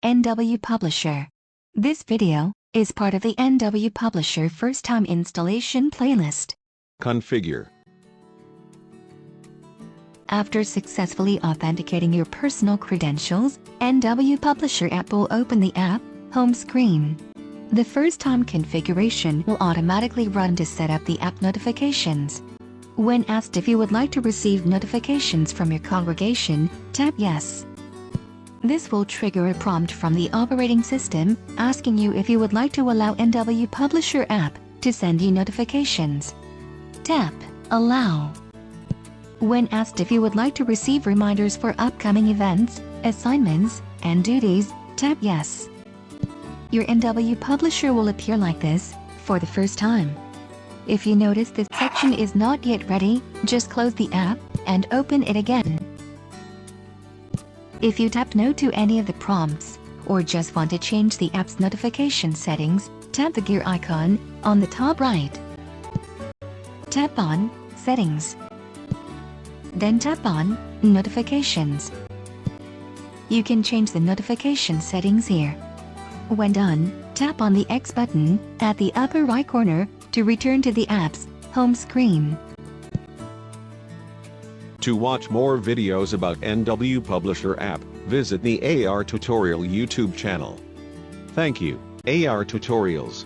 NW Publisher. This video is part of the NW Publisher First Time Installation playlist. Configure. After successfully authenticating your personal credentials, NW Publisher app will open the app home screen. The first time configuration will automatically run to set up the app notifications. When asked if you would like to receive notifications from your congregation, tap Yes. This will trigger a prompt from the operating system asking you if you would like to allow NW Publisher app to send you notifications. Tap Allow. When asked if you would like to receive reminders for upcoming events, assignments, and duties, tap Yes. Your NW Publisher will appear like this for the first time. If you notice this section is not yet ready, just close the app and open it again. If you tap No to any of the prompts, or just want to change the app's notification settings, tap the gear icon on the top right. Tap on Settings. Then tap on Notifications. You can change the notification settings here. When done, tap on the X button at the upper right corner to return to the app's home screen. To watch more videos about NW Publisher app, visit the AR Tutorial YouTube channel. Thank you, AR Tutorials.